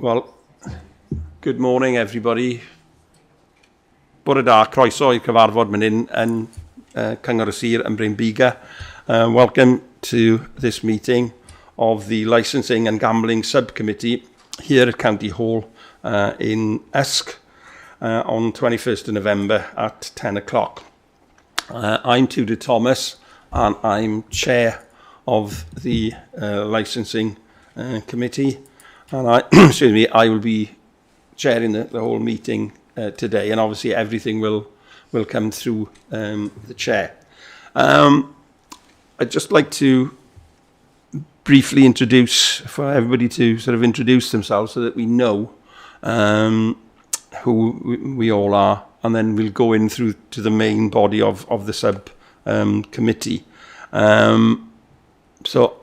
Well, good morning everybody. Bore da, croeso i'r cyfarfod man hyn yn Cyngor y Sir yn Bryn Biga. Welcome to this meeting of the Licensing and Gambling Subcommittee here at County Hall in Usk on 21st of November at 10 o'clock. I'm Tudor Thomas and I'm chair of the Licensing Committee. And I will be chairing the whole meeting today, and obviously everything will come through the chair. I'd just like to briefly introduce, for everybody to sort of introduce themselves so that we know who we all are, and then we'll go in through to the main body of the sub-committee. So,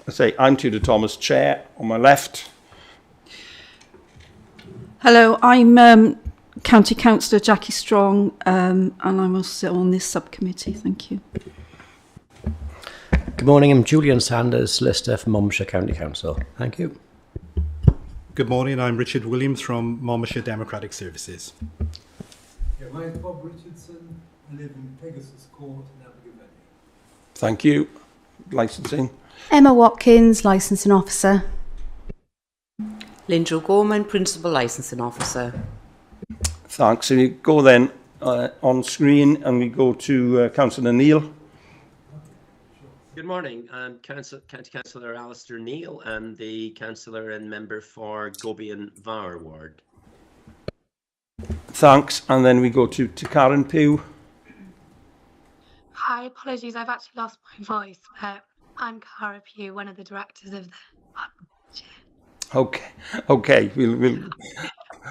I say, I'm Tudor Thomas, chair. On my left. Hello, I'm County Councillor Jackie Strong, and I'm also on this subcommittee. Thank you. Good morning, I'm Julian Sanders, solicitor from Monmouthshire County Council. Thank you. Good morning, I'm Richard Williams from Monmouthshire Democratic Services. Yeah, my name's Bob Richardson. I live in Pegasus Court in Abergavenny. Thank you. Licensing. Emma Watkins, Licensing Officer. Lynn Gorman, Principal Licensing Officer. Thanks. So we go then on screen and we go to Councillor Neil. Good morning. I'm County Councillor Alistair Neil. I'm the councillor and member for Gobi and Var Ward. Thanks. And then we go to Karen Pugh. Hi, apologies. I've actually lost my voice. I'm Cara Pugh, one of the directors of the Okay.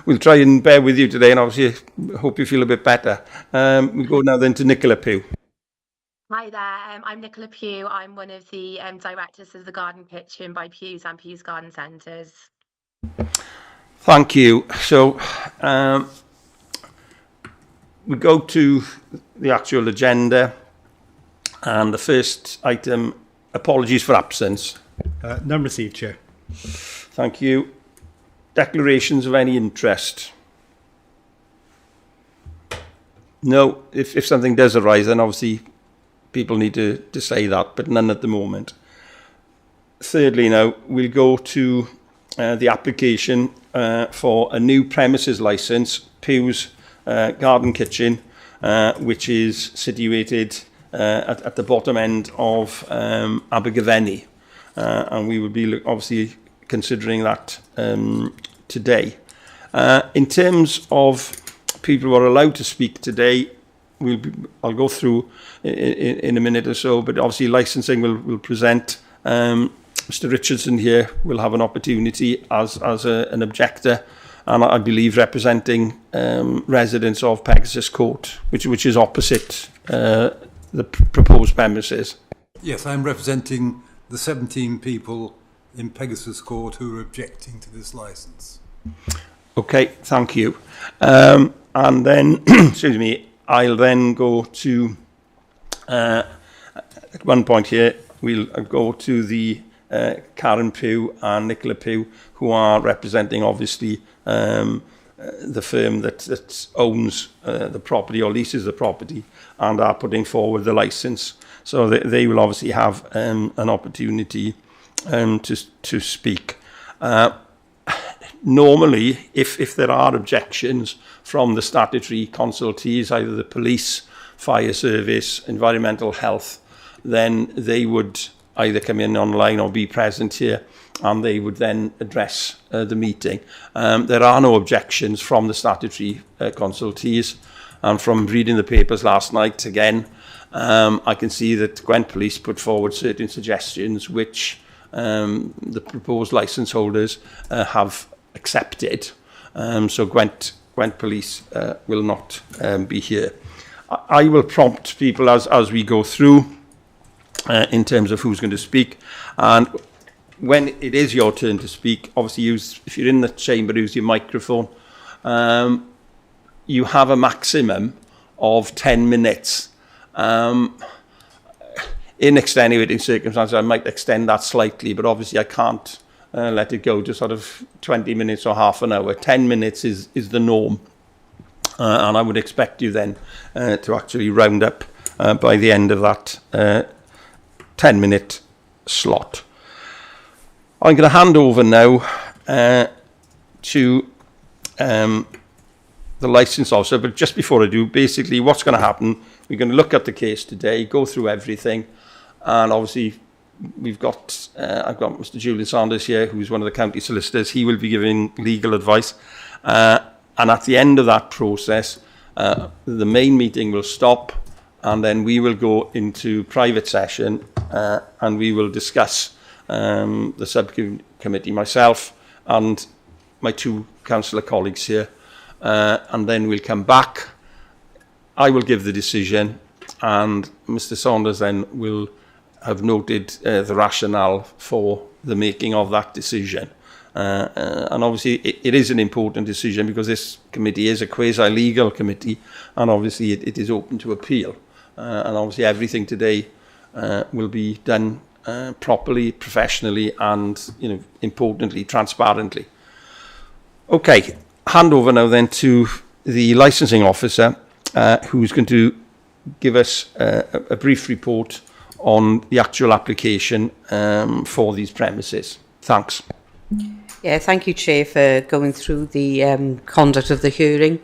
We'll try and bear with you today, and obviously hope you feel a bit better. We'll go now then to Nicola Pugh. Hi there. I'm Nicola Pugh. I'm one of the directors of the Garden Kitchen by Pugh's and Pugh's Garden Centres. Thank you. So we go to the actual agenda, and the first item, apologies for absence. None received, Chair. Thank you. Declarations of any interest? No. If something does arise, then obviously people need to say that, but none at the moment. Thirdly, now, we'll go to the application for a new premises licence, Pugh's Garden Kitchen, which is situated at the bottom end of Abergavenny. And we will be obviously considering that today. In terms of people who are allowed to speak today, I'll go through in a minute or so, but obviously licensing will present. Mr. Richardson here will have an opportunity as an objector, and I believe representing residents of Pegasus Court, which is opposite the proposed premises. Yes, I'm representing the 17 people in Pegasus Court who are objecting to this licence. Okay, thank you. And then, excuse me, I'll then go to, at one point here, we'll go to the Karen Pugh and Nicola Pugh, who are representing, obviously, the firm that owns the property or leases the property and are putting forward the licence. So they will obviously have an opportunity to speak. Normally, if there are objections from the statutory consultees, either the police, fire service, environmental health, then they would either come in online or be present here, and they would then address the meeting. There are no objections from the statutory consultees, and from reading the papers last night again, I can see that Gwent Police put forward certain suggestions which the proposed licence holders have accepted. So Gwent Police will not be here. I will prompt people as we go through in terms of who's going to speak. And when it is your turn to speak, obviously if you're in the chamber, use your microphone. You have a maximum of 10 minutes. In extenuating circumstances, I might extend that slightly, but obviously I can't let it go to sort of 20 minutes or half an hour. 10 minutes is the norm. And I would expect you then to actually round up by the end of that 10-minute slot. I'm going to hand over now to the licence officer, but just before I do, basically what's going to happen, we're going to look at the case today, go through everything, and obviously I've got Mr. Julian Sanders here, who's one of the county solicitors. He will be giving legal advice, and at the end of that process, the main meeting will stop, and then we will go into private session, and we will discuss the subcommittee, myself and my two councillor colleagues here, and then we'll come back. I will give the decision, and Mr. Saunders then will have noted the rationale for the making of that decision. And obviously it is an important decision because this committee is a quasi-legal committee, and obviously it is open to appeal. And obviously everything today will be done properly, professionally, and importantly, transparently. Okay, hand over now then to the licensing officer, who's going to give us a brief report on the actual application for these premises. Thanks. Yeah, thank you, Chair, for going through the conduct of the hearing.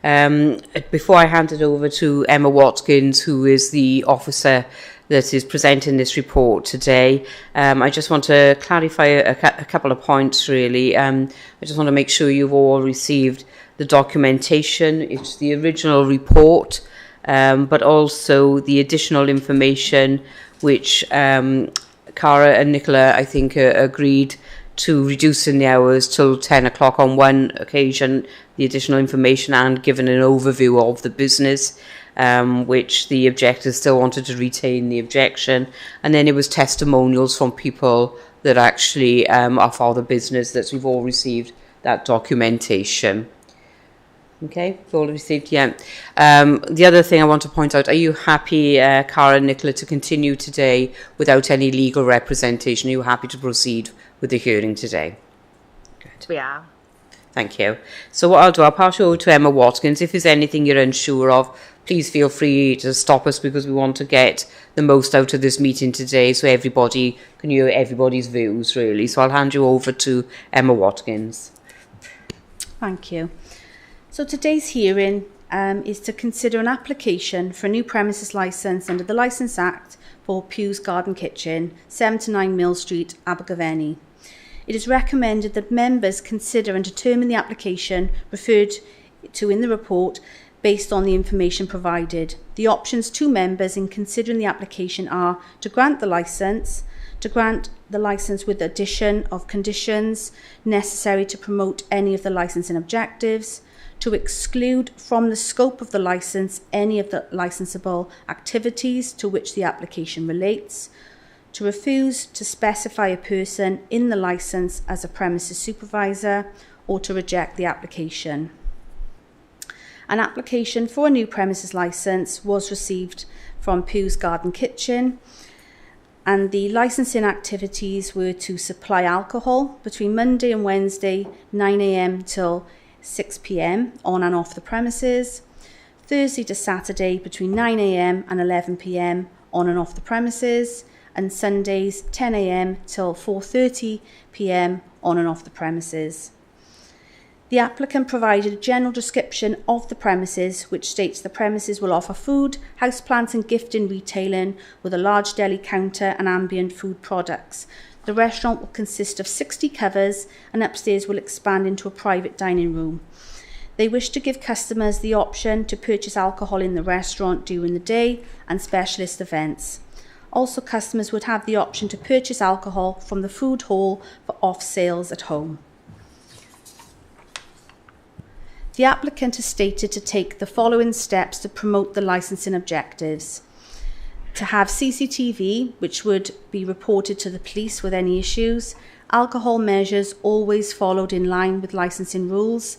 Before I hand it over to Emma Watkins, who is the officer that is presenting this report today, I just want to clarify a couple of points, really. I just want to make sure you've all received the documentation. It's the original report, but also the additional information which Cara and Nicola, I think, agreed to reducing the hours till 10 o'clock on one occasion, the additional information, and given an overview of the business, which the objectors still wanted to retain the objection. And then it was testimonials from people that actually are for the business, that we've all received that documentation. Okay, we've all received, yeah. The other thing I want to point out, are you happy, Cara and Nicola, to continue today without any legal representation? Are you happy to proceed with the hearing today? Good. We are. Thank you. So what I'll do, I'll pass you over to Emma Watkins. If there's anything you're unsure of, please feel free to stop us, because we want to get the most out of this meeting today so everybody can hear everybody's views, really. So I'll hand you over to Emma Watkins. Thank you. So today's hearing is to consider an application for a new premises licence under the Licence Act for Pew's Garden Kitchen, 79 Mill Street, Abergavenny. It is recommended that members consider and determine the application referred to in the report based on the information provided. The options to members in considering the application are to grant the licence with the addition of conditions necessary to promote any of the licensing objectives, to exclude from the scope of the licence any of the licensable activities to which the application relates, to refuse to specify a person in the licence as a premises supervisor, or to reject the application. An application for a new premises licence was received from Pew's Garden Kitchen, and the licensing activities were to supply alcohol between Monday and Wednesday, 9 AM till 6 PM on and off the premises, Thursday to Saturday between 9 AM and 11 PM on and off the premises, and Sundays 10 AM till 4:30 PM on and off the premises. The applicant provided a general description of the premises, which states the premises will offer food, houseplants and gifting retailing with a large deli counter and ambient food products. The restaurant will consist of 60 covers, and upstairs will expand into a private dining room. They wish to give customers the option to purchase alcohol in the restaurant during the day and specialist events. Also, customers would have the option to purchase alcohol from the food hall for off sales at home. The applicant has stated to take the following steps to promote the licensing objectives: to have CCTV, which would be reported to the police with any issues, alcohol measures always followed in line with licensing rules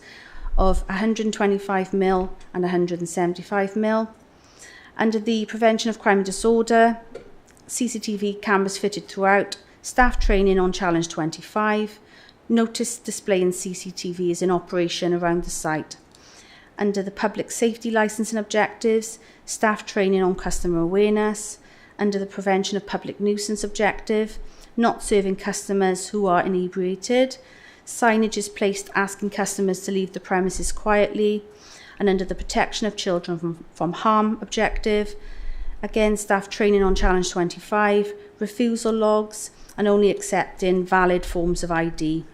of 125 ml and 175 ml. Under the Prevention of Crime and Disorder, CCTV cameras fitted throughout staff training on Challenge 25, notice displaying CCTV is in operation around the site. Under the public safety licence and objectives, staff training on customer awareness. Under the prevention of public nuisance objective, not serving customers who are inebriated. Signage is placed asking customers to leave the premises quietly. And under the protection of children from harm objective, again, staff training on Challenge 25, refusal logs, and only accepting valid forms of ID.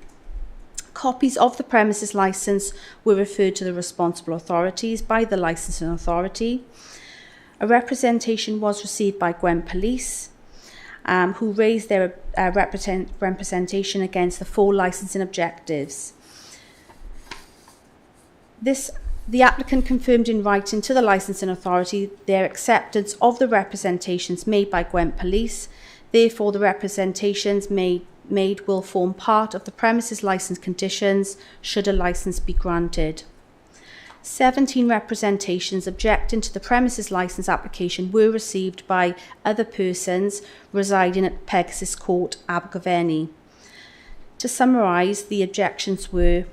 Copies of the premises licence were referred to the responsible authorities by the licensing authority. A representation was received by Gwent Police, who raised their representation against the 4 licensing objectives. The applicant confirmed in writing to the licensing authority their acceptance of the representations made by Gwent Police. Therefore, the representations made will form part of the premises licence conditions should a licence be granted. 17 representations objecting to the premises licence application were received by other persons residing at Pegasus Court, Abergavenny. To summarise, the objections were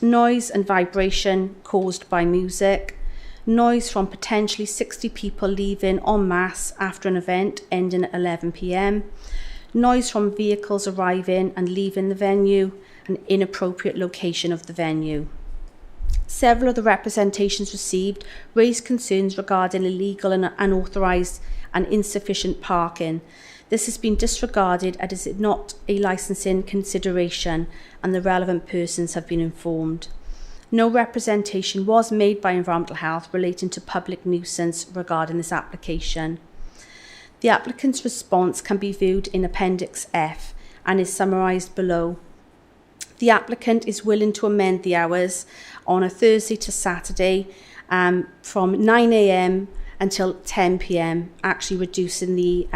noise and vibration caused by music, noise from potentially 60 people leaving en masse after an event ending at 11 p.m, noise from vehicles arriving and leaving the venue, and inappropriate location of the venue. Several of the representations received raised concerns regarding illegal and unauthorised and insufficient parking. This has been disregarded as it is not a licensing consideration, and the relevant persons have been informed. No representation was made by Environmental Health relating to public nuisance regarding this application. The applicant's response can be viewed in Appendix F and is summarised below. The applicant is willing to amend the hours on a Thursday to Saturday from 9 a.m. until 10 p.m, actually reducing the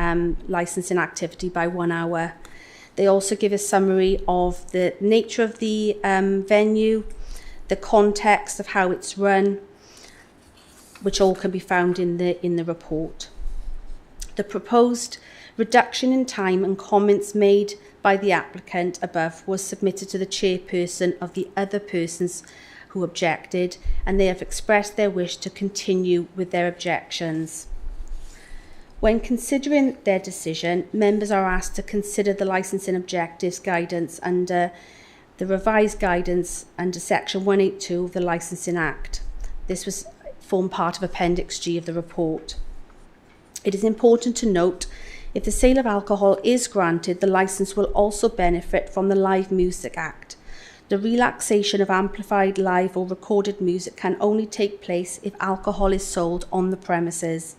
licensing activity by 1 hour. They also give a summary of the nature of the venue, the context of how it's run, which all can be found in the report. The proposed reduction in time and comments made by the applicant above was submitted to the chairperson of the other persons who objected, and they have expressed their wish to continue with their objections. When considering their decision, members are asked to consider the licensing objectives guidance under the revised guidance under Section 182 of the Licensing Act. This formed part of Appendix G of the report. It is important to note, if the sale of alcohol is granted, the licence will also benefit from the Live Music Act. The relaxation of amplified live or recorded music can only take place if alcohol is sold on the premises.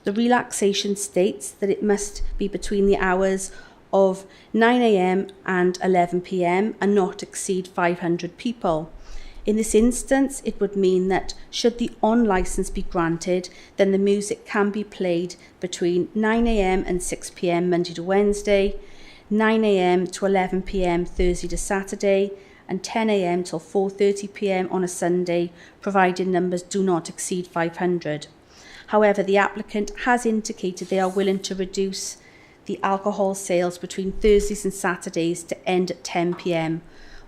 The relaxation states that it must be between the hours of 9 a.m. and 11 p.m. and not exceed 500 people. In this instance, it would mean that should the on licence be granted, then the music can be played between 9 a.m. and 6 p.m. Monday to Wednesday, 9 a.m. to 11 p.m. Thursday to Saturday, and 10 a.m. till 4:30 p.m. on a Sunday, provided numbers do not exceed 500. However, the applicant has indicated they are willing to reduce the alcohol sales between Thursdays and Saturdays to end at 10 p.m,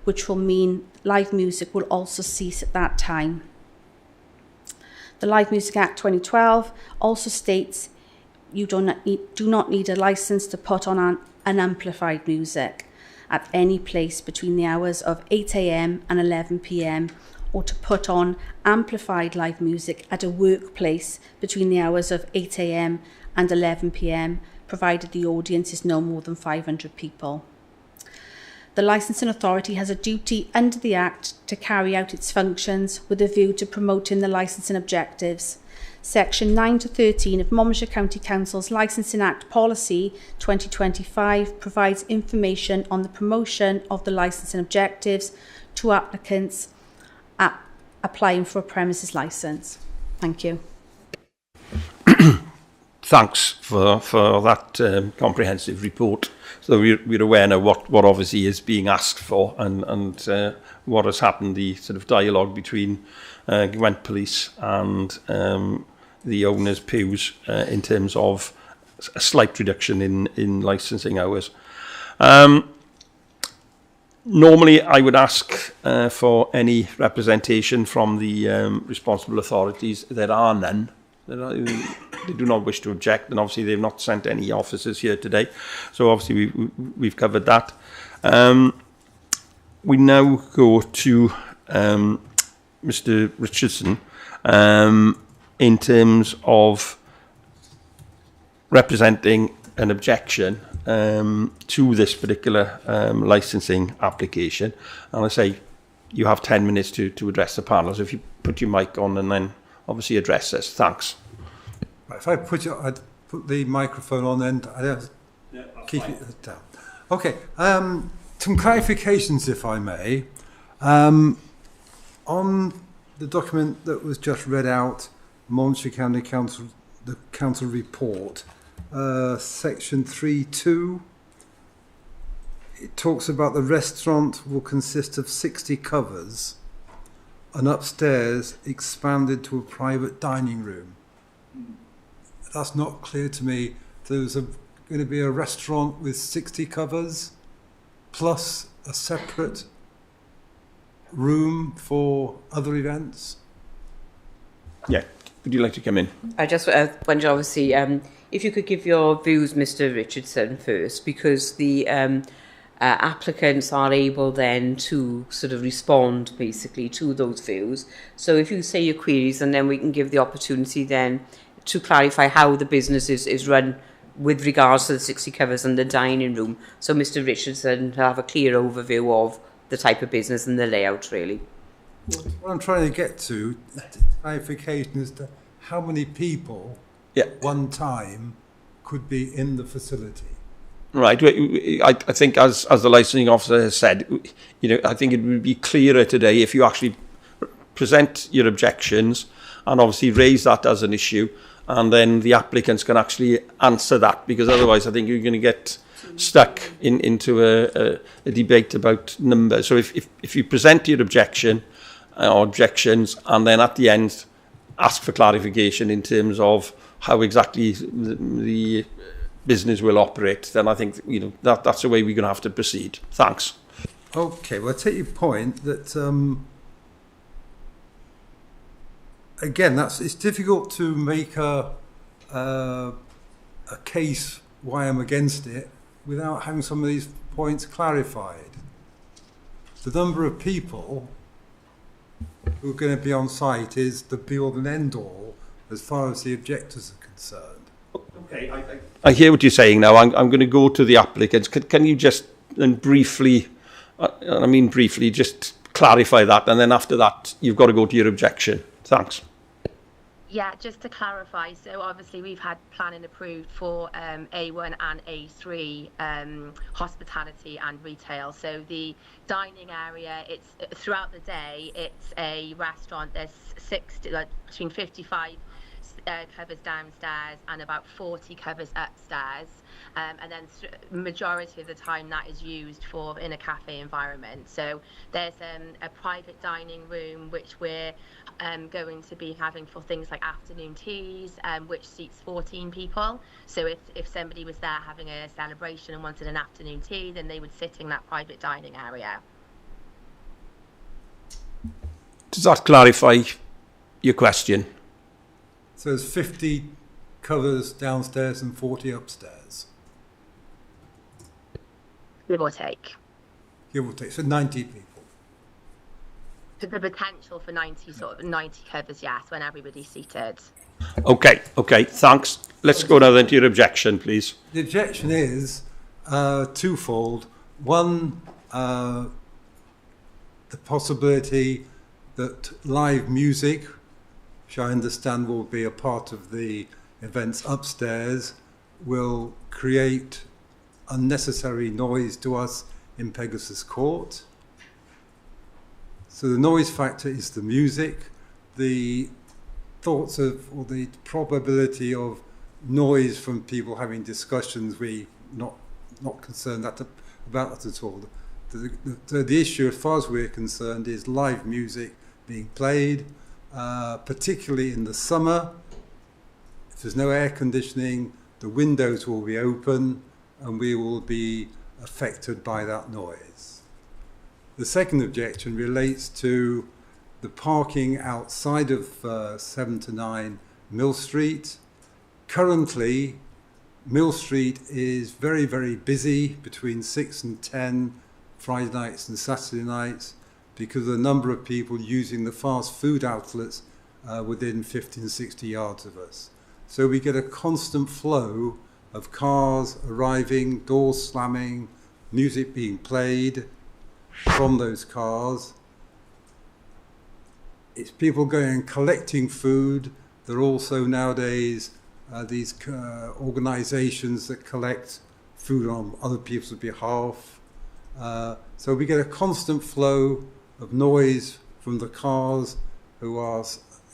which will mean live music will also cease at that time. The Live Music Act 2012 also states you do not need a licence to put on unamplified music at any place between the hours of 8 a.m. and 11 p.m, or to put on amplified live music at a workplace between the hours of 8 a.m. and 11 p.m, provided the audience is no more than 500 people. The licensing authority has a duty under the Act to carry out its functions with a view to promoting the licensing objectives. Section 9 to 13 of Monmouthshire County Council's Licensing Act Policy 2025 provides information on the promotion of the licensing objectives to applicants applying for a premises licence. Thank you. Thanks for that comprehensive report. So we're aware now what obviously is being asked for and what has happened, the sort of dialogue between Gwent Police and the owners, Pews, in terms of a slight reduction in licensing hours. Normally, I would ask for any representation from the responsible authorities. There are none. They do not wish to object, and obviously they've not sent any officers here today. So obviously we've covered that. We now go to Mr. Richardson in terms of representing an objection to this particular licensing application. And I say you have 10 minutes to address the panel. So if you put your mic on and then obviously address this. Thanks. Right, if I'd put the microphone on and keep it down. Okay, some clarifications, if I may. On the document that was just read out, Monmouthshire County Council, the council report, section 3.2, it talks about the restaurant will consist of 60 covers and upstairs expanded to a private dining room. That's not clear to me. There's going to be a restaurant with 60 covers plus a separate room for other events. Yeah, would you like to come in? I just wonder, obviously, if you could give your views, Mr. Richardson, first, because the applicants are able then to sort of respond basically to those views. So if you say your queries, and then we can give the opportunity then to clarify how the business is run with regards to the 60 covers and the dining room. So Mr. Richardson will have a clear overview of the type of business and the layout, really. What I'm trying to get to, clarification, is to how many people at one time could be in the facility. Right. I think, as the licensing officer has said, I think it would be clearer today if you actually present your objections and obviously raise that as an issue, and then the applicants can actually answer that, because otherwise I think you're going to get stuck into a debate about numbers. So if you present your objection or objections, and then at the end ask for clarification in terms of how exactly the business will operate, then I think that's the way we're going to have to proceed. Thanks. Okay, well, I take your point that again, it's difficult to make a case why I'm against it without having some of these points clarified. The number of people who are going to be on site is the be-all and end-all as far as the objectors are concerned. Okay, I hear what you're saying now. I'm going to go to the applicants. Can you just briefly, just clarify that, and then after that you've got to go to your objection. Thanks. Yeah, just to clarify, so obviously we've had planning approved for A1 and A3 hospitality and retail. So the dining area, it's throughout the day, it's a restaurant. There's between 55 covers downstairs and about 40 covers upstairs, and then majority of the time that is used for in a cafe environment. So there's a private dining room which we're going to be having for things like afternoon teas, which seats 14 people. So if somebody was there having a celebration and wanted an afternoon tea, then they would sit in that private dining area. Does that clarify your question? So there's 50 covers downstairs and 40 upstairs. Give or take. Give or take, so 90 people. The potential for 90 covers, yes, when everybody's seated. Okay, thanks. Let's go now then to your objection, please. The objection is twofold. One, the possibility that live music, which I understand will be a part of the events upstairs, will create unnecessary noise to us in Pegasus Court. So the noise factor is the music. The thoughts of, or the probability of noise from people having discussions, we're not concerned about that at all. The issue, as far as we're concerned, is live music being played, particularly in the summer. If there's no air conditioning, the windows will be open, and we will be affected by that noise. The second objection relates to the parking outside of 7 to 9 Mill Street. Currently, Mill Street is very, very busy between 6 and 10 Friday nights and Saturday nights because of the number of people using the fast food outlets within 50 and 60 yards of us. So we get a constant flow of cars arriving, doors slamming, music being played from those cars. It's people going and collecting food. There are also nowadays these organisations that collect food on other people's behalf. So we get a constant flow of noise from the cars who are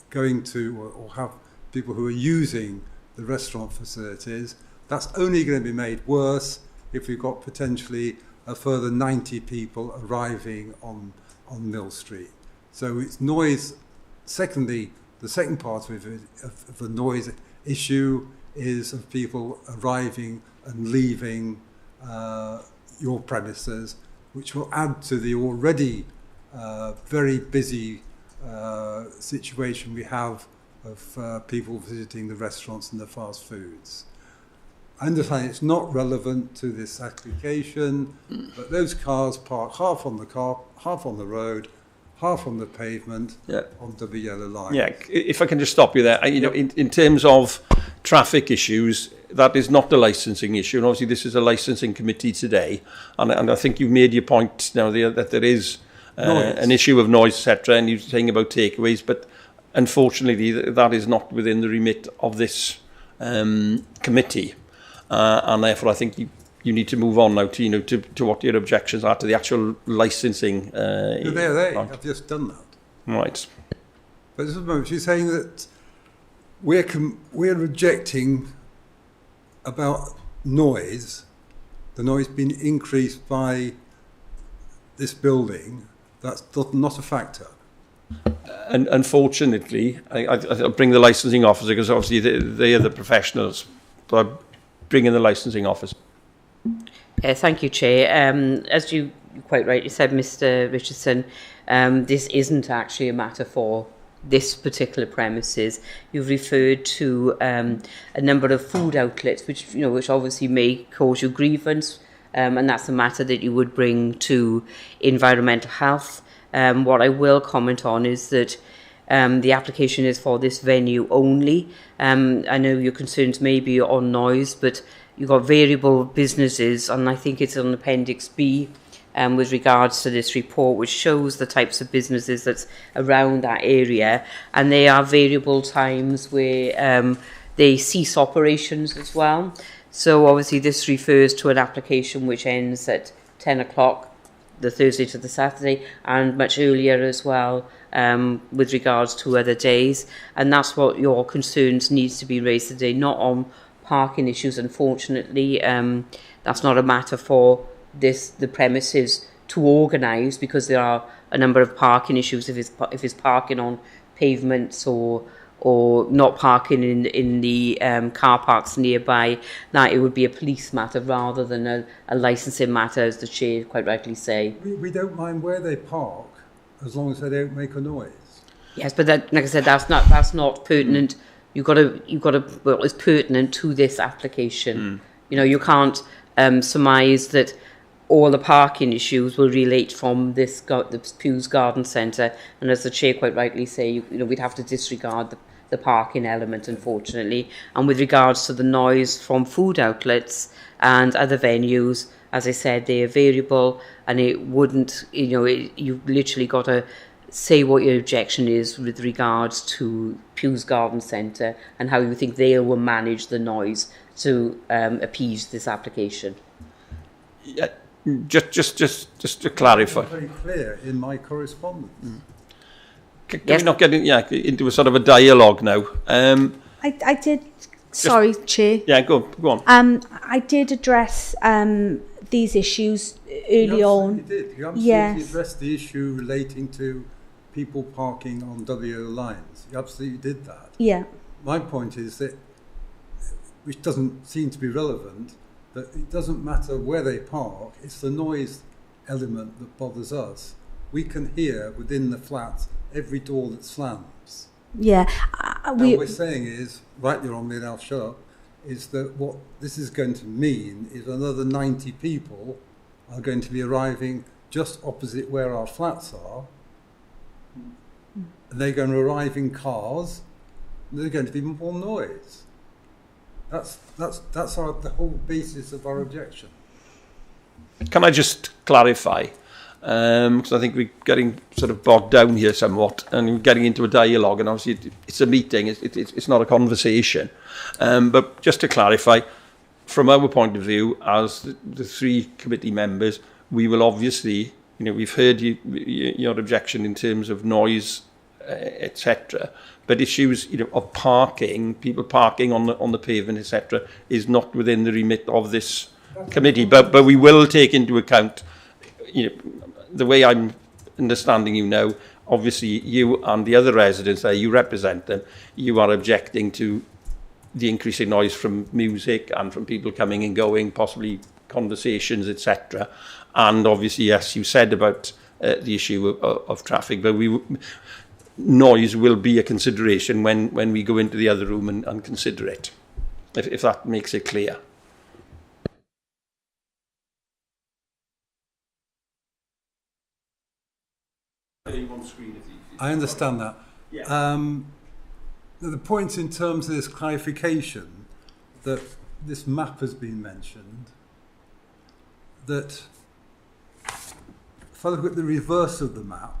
going to, or have people who are using the restaurant facilities. That's only going to be made worse if we've got potentially a further 90 people arriving on Mill Street. So it's noise. Secondly, the second part of the noise issue is of people arriving and leaving your premises, which will add to the already very busy situation we have of people visiting the restaurants and the fast foods. I understand it's not relevant to this application, but those cars park half on the road, half on the pavement, onto the yellow line. Yeah, if I can just stop you there. In terms of traffic issues, that is not the licensing issue. And obviously this is a licensing committee today. And I think you've made your point now that there is an issue of noise, etc. And you're saying about takeaways, but unfortunately that is not within the remit of this committee. And therefore I think you need to move on now to what your objections are to the actual licensing. I've just done that. Right. But this is the moment she's saying that we're rejecting about noise, the noise being increased by this building. That's not a factor. And unfortunately, I'll bring the licensing officer because obviously they are the professionals. But I bring in the licensing officer. Thank you, Chair. As you quite rightly said, Mr. Richardson, this isn't actually a matter for this particular premises. You've referred to a number of food outlets, which obviously may cause you grievance, and that's a matter that you would bring to environmental health. What I will comment on is that the application is for this venue only. I know your concerns may be on noise, but you've got variable businesses, and I think it's on Appendix B with regards to this report, which shows the types of businesses that's around that area, and they are variable times where they cease operations as well. So obviously this refers to an application which ends at 10 o'clock the Thursday to the Saturday, and much earlier as well with regards to other days, and that's what your concerns needs to be raised today, not on parking issues. Unfortunately, that's not a matter for the premises to organise, because there are a number of parking issues if it's parking on pavements or not parking in the car parks nearby. That it would be a police matter rather than a licensing matter, as the Chair quite rightly say. We don't mind where they park as long as they don't make a noise. Yes, but that, like I said, that's not pertinent. You've got to. Well, it's pertinent to this application. You can't surmise that all the parking issues will relate from the Pews Garden Centre, and as the Chair quite rightly say, we'd have to disregard the parking element, unfortunately. And with regards to the noise from food outlets and other venues, as I said, they are variable, and it wouldn't. You literally got to say what your objection is with regards to Pews Garden Centre and how you think they will manage the noise to appease this application. Yeah, just to clarify. It's very clear in my correspondence. Can we not get into a sort of a dialogue now? I did. Sorry, Chair. Yeah, go on. I did address these issues early on. You absolutely addressed the issue relating to people parking on WO lines. You absolutely did that. Yeah. My point is that, which doesn't seem to be relevant, that it doesn't matter where they park, it's the noise element that bothers us. We can hear within the flat every door that slams. Yeah. What we're saying is, rightly or wrongly, and I'll shut up, is that what this is going to mean is another 90 people are going to be arriving just opposite where our flats are. And they're going to arrive in cars, and there's going to be more noise. That's the whole basis of our objection. Can I just clarify? Because I think we're getting sort of bogged down here somewhat, and we're getting into a dialogue, and obviously it's a meeting, it's not a conversation. But just to clarify, from our point of view, as the three committee members, we will obviously, we've heard your objection in terms of noise, etc. But issues, of parking, people parking on the pavement, etc., is not within the remit of this committee. But we will take into account, the way I'm understanding you now. Obviously, you and the other residents there, you represent them. You are objecting to the increasing noise from music and from people coming and going, possibly conversations, etc. And obviously, yes, you said about the issue of traffic, but noise will be a consideration when we go into the other room and consider it, if that makes it clear. I understand that. Yeah. The point in terms of this clarification, that this map has been mentioned, that if I look at the reverse of the map,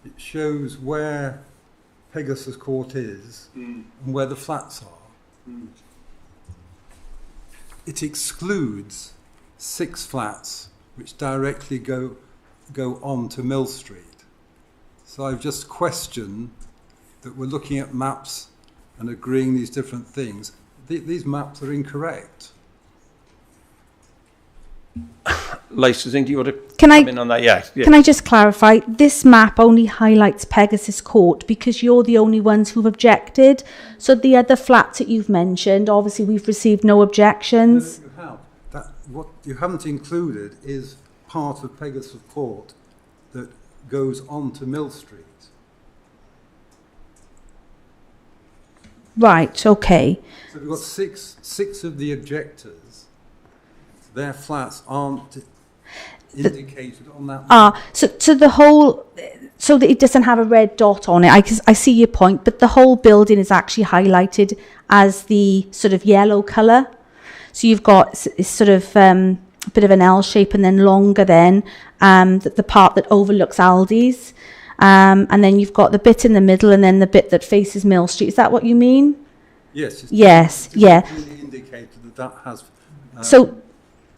it shows where Pegasus Court is and where the flats are. It excludes 6 flats which directly go on to Mill Street. So I've just questioned that we're looking at maps and agreeing these different things. These maps are incorrect. Licensing, do you want to Can come in on that? Yes. Can I just clarify? This map only highlights Pegasus Court because you're the only ones who've objected. So the other flats that you've mentioned, obviously we've received no objections. No, you have. What you haven't included is part of Pegasus Court that goes on to Mill Street. Right, okay. So we've got six of the objectors. Their flats aren't indicated on that map. So the whole, so that it doesn't have a red dot on it. I see your point, but the whole building is actually highlighted as the sort of yellow colour. So you've got sort of a bit of an L shape and then longer then, the part that overlooks Aldi's. And then you've got the bit in the middle and then the bit that faces Mill Street. Is that what you mean? Yes. Yes, yeah. It's really indicated that has...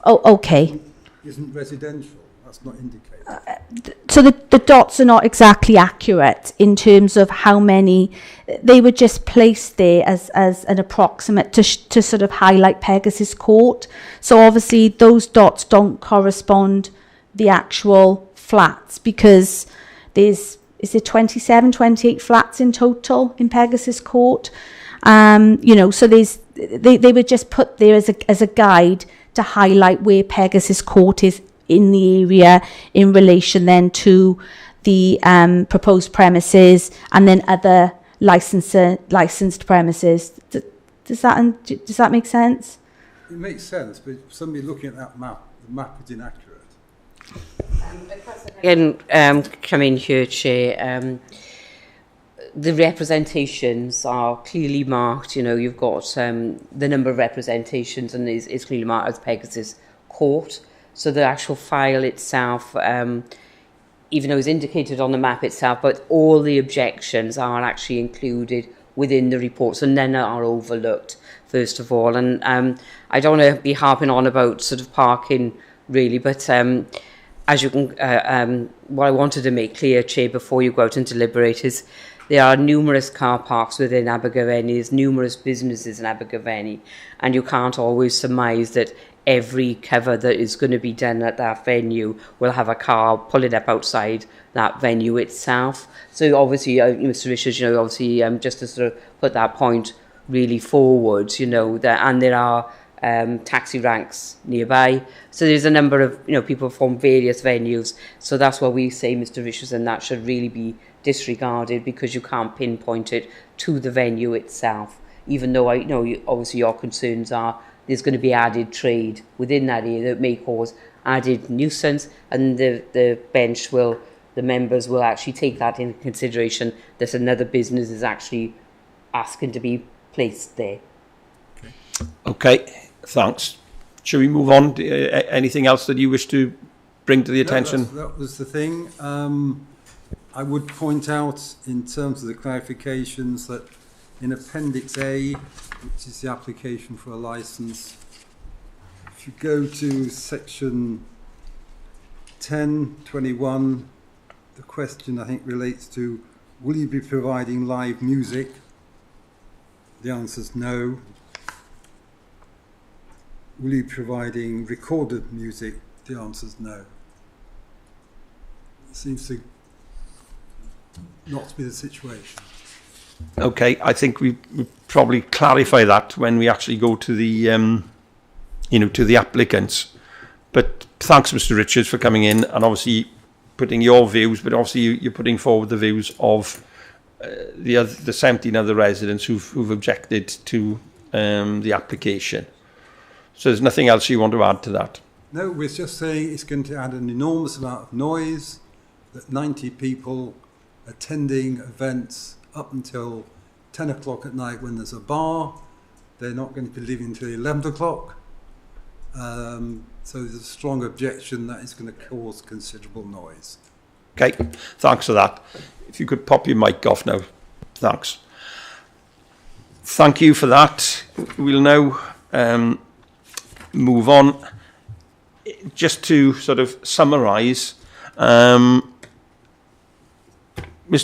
okay. Isn't residential. That's not indicated. So the dots are not exactly accurate in terms of how many. They were just placed there as an approximate to sort of highlight Pegasus Court. So obviously those dots don't correspond the actual flats because is there 27, 28 flats in total in Pegasus Court? So they were just put there as a guide to highlight where Pegasus Court is in the area in relation then to the proposed premises and then other licensed premises. Does that make sense? It makes sense, but somebody looking at that map, the map is inaccurate. Again, come in here, Chair. The representations are clearly marked. You've got the number of representations and is clearly marked as Pegasus Court. So the actual file itself, even though it's indicated on the map itself, but all the objections are actually included within the report, so none are overlooked, first of all. And I don't want to be harping on about sort of parking, really, but as you can, what I wanted to make clear, Chair, before you go out and deliberate is there are numerous car parks within Abergavenny, there's numerous businesses in Abergavenny, and you can't always surmise that every cover that is going to be done at that venue will have a car pulling up outside that venue itself. So obviously, Mr. Richards, obviously, just to sort of put that point really forward, and there are taxi ranks nearby. So there's a number of people from various venues. So that's why we say, Mr. Richardson, that should really be disregarded, because you can't pinpoint it to the venue itself. Even though I know obviously your concerns are there's going to be added trade within that area that may cause added nuisance, and the members will actually take that into consideration, that another business is actually asking to be placed there. Okay, thanks. Shall we move on? Anything else that you wish to bring to the attention? No, that was the thing. I would point out, in terms of the clarifications, that in Appendix A, which is the application for a licence, if you go to section 10.21, the question, I think, relates to, will you be providing live music? The answer is no. Will you be providing recorded music? The answer is no. It seems to not to be the situation. Okay, I think we probably clarify that when we actually go to the, to the applicants. But thanks, Mr. Richards, for coming in and obviously putting your views, but obviously you're putting forward the views of the 17 other residents who've objected to the application. So there's nothing else you want to add to that? No, we're just saying it's going to add an enormous amount of noise, that 90 people attending events up until 10 o'clock at night when there's a bar, they're not going to be leaving until 11 o'clock. So there's a strong objection that it's going to cause considerable noise. Okay, thanks for that. If you could pop your mic off now. Thanks. Thank you for that. We'll now move on. Just to sort of summarise, Mr.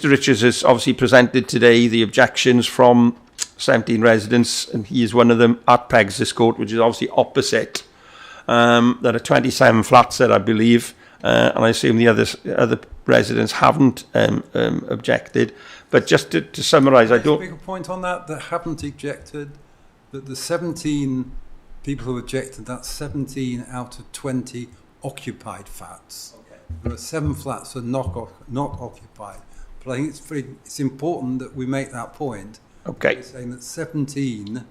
Richards has obviously presented today the objections from 17 residents, and he is one of them at Pegasus Court, which is obviously opposite. There are 27 flats there, I believe, and I assume the other residents haven't objected. But just to summarise, I don't... Make a point on that haven't objected, that the 17 people who objected, that's 17 out of 20 occupied flats. Okay. There are 7 flats that are not occupied. But I think it's important that we make that point. Okay. We're saying that 17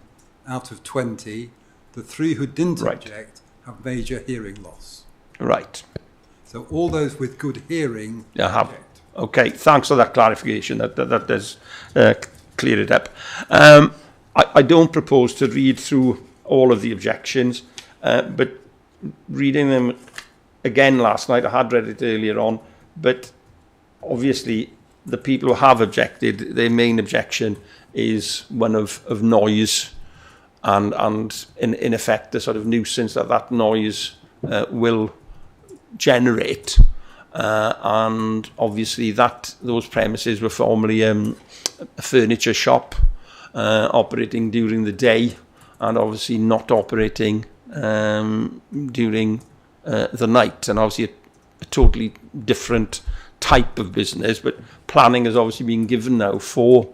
out of 20, the 3 who didn't object, have major hearing loss. Right. So all those with good hearing object. Okay, thanks for that clarification. That does clear it up. I don't propose to read through all of the objections, but reading them again last night, I had read it earlier on, but obviously the people who have objected, their main objection is one of noise and in effect the sort of nuisance that noise will generate. And obviously those premises were formerly a furniture shop operating during the day, and obviously not operating during the night, and obviously a totally different type of business. But planning has obviously been given now for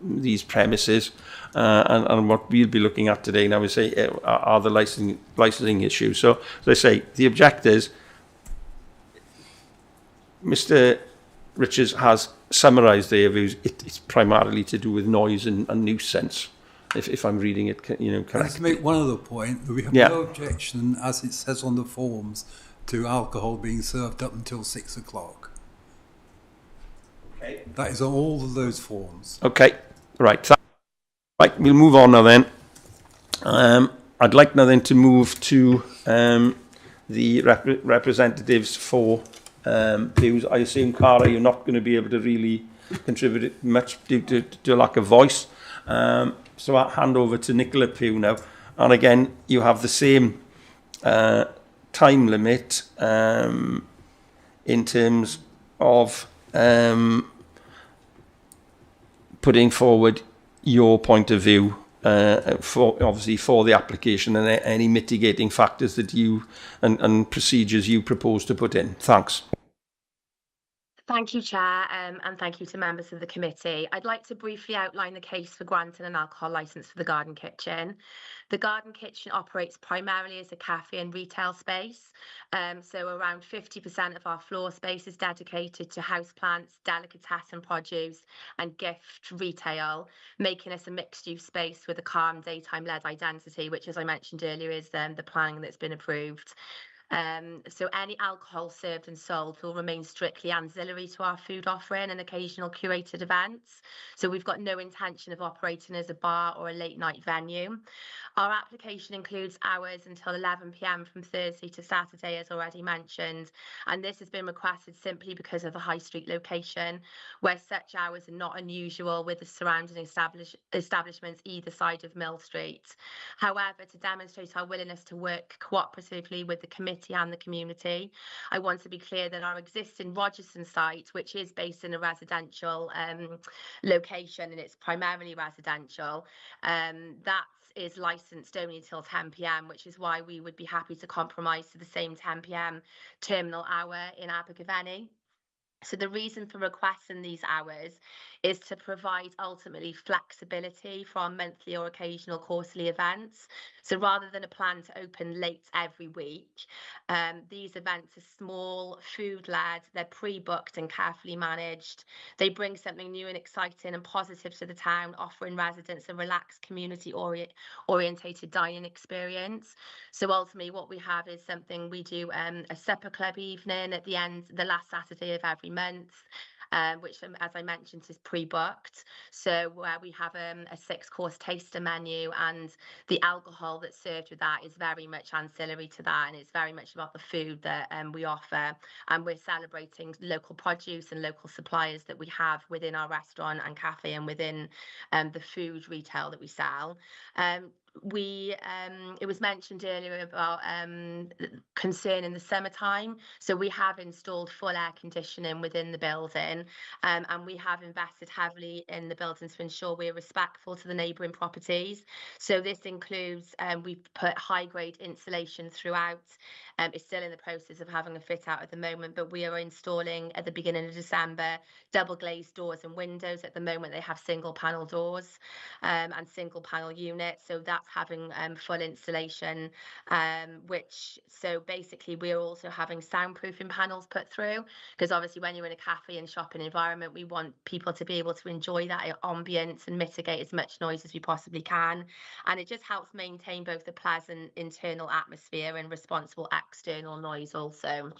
these premises, and what we'll be looking at today now is are the licensing issues. So as I say, the objectors, Mr. Richards has summarised their views. It's primarily to do with noise and nuisance, if I'm reading it correctly. Let's make one other point. We have no objection, as it says on the forms, to alcohol being served up until 6 o'clock. Okay. That is on all of those forms. Okay, right. Right, we'll move on now then. I'd like now then to move to the representatives for views. I assume, Cara, you're not going to be able to really contribute much due to lack of voice. So I'll hand over to Nicola Pugh now. And again, you have the same time limit in terms of putting forward your point of view for the application and any mitigating factors that you and procedures you propose to put in. Thanks. Thank you, Chair, and thank you to members of the committee. I'd like to briefly outline the case for granting an alcohol licence for the Garden Kitchen. The Garden Kitchen operates primarily as a cafe and retail space, so around 50% of our floor space is dedicated to houseplants, delicatessen produce and gift retail, making us a mixed-use space with a calm daytime-led identity, which, as I mentioned earlier, is the planning that's been approved. So any alcohol served and sold will remain strictly ancillary to our food offering and occasional curated events. So we've got no intention of operating as a bar or a late night venue. Our application includes hours until 11 p.m. from Thursday to Saturday, as already mentioned, and this has been requested simply because of the high street location, where such hours are not unusual with the surrounding establishments either side of Mill Street. However, to demonstrate our willingness to work cooperatively with the committee and the community, I want to be clear that our existing Rogerson site, which is based in a residential location and it's primarily residential, that is licensed only until 10 p.m, which is why we would be happy to compromise to the same 10 p.m. terminal hour in Abergavenny. So the reason for requesting these hours is to provide ultimately flexibility for our monthly or occasional quarterly events. So rather than a plan to open late every week, these events are small, food-led, they're pre-booked and carefully managed. They bring something new and exciting and positive to the town, offering residents a relaxed, community-orientated dining experience. So ultimately what we have is something we do a supper club evening at the end, the last Saturday of every month, which, as I mentioned, is pre-booked. So where we have a 6-course taster menu, and the alcohol that's served with that is very much ancillary to that, and it's very much about the food that we offer. And we're celebrating local produce and local suppliers that we have within our restaurant and cafe and within the food retail that we sell. It was mentioned earlier about concern in the summertime, so we have installed full air conditioning within the building, and we have invested heavily in the buildings to ensure we're respectful to the neighbouring properties. So this includes we've put high grade insulation throughout. It's still in the process of having a fit out at the moment, but we are installing at the beginning of December double glazed doors and windows. At the moment they have single panel doors and single panel units, so that's having full installation, which, so basically we're also having soundproofing panels put through, because obviously when you're in a cafe and shopping environment, we want people to be able to enjoy that ambience and mitigate as much noise as we possibly can, and it just helps maintain both the pleasant internal atmosphere and responsible external noise also.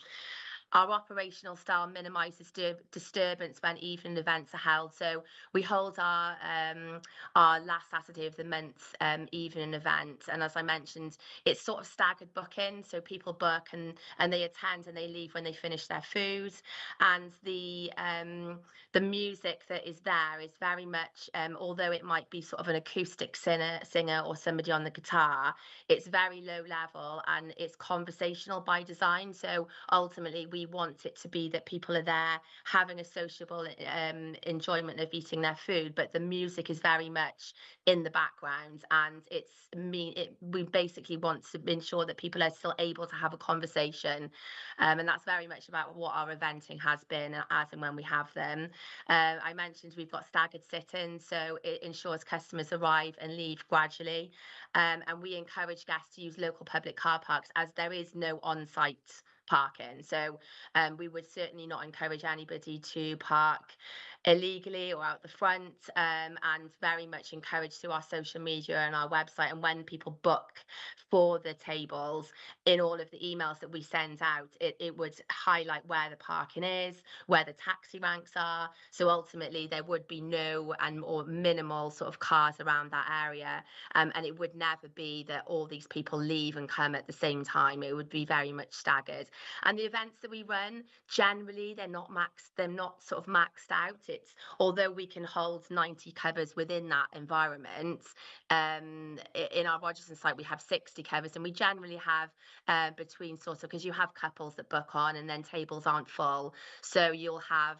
Our operational style minimises disturbance when evening events are held. So we hold our last Saturday of the month evening event, and as I mentioned, it's sort of staggered booking. So people book and they attend and they leave when they finish their food. And the music that is there is very much, although it might be sort of an acoustic singer or somebody on the guitar, it's very low level and it's conversational by design. So ultimately we want it to be that people are there having a sociable enjoyment of eating their food, but the music is very much in the background, and we basically want to ensure that people are still able to have a conversation, and that's very much about what our eventing has been as and when we have them. I mentioned we've got staggered sit-ins, so it ensures customers arrive and leave gradually, and we encourage guests to use local public car parks as there is no on-site parking. So we would certainly not encourage anybody to park illegally or out the front, and very much encourage through our social media and our website, and when people book for the tables, in all of the emails that we send out, it would highlight where the parking is, where the taxi ranks are, so ultimately there would be no or minimal sort of cars around that area, and it would never be that all these people leave and come at the same time. It would be very much staggered. And the events that we run, generally they're not sort of maxed out. It's, although we can hold 90 covers within that environment, in our Rogerson site we have 60 covers, and we generally have between sort of, because you have couples that book on and then tables aren't full, so you'll have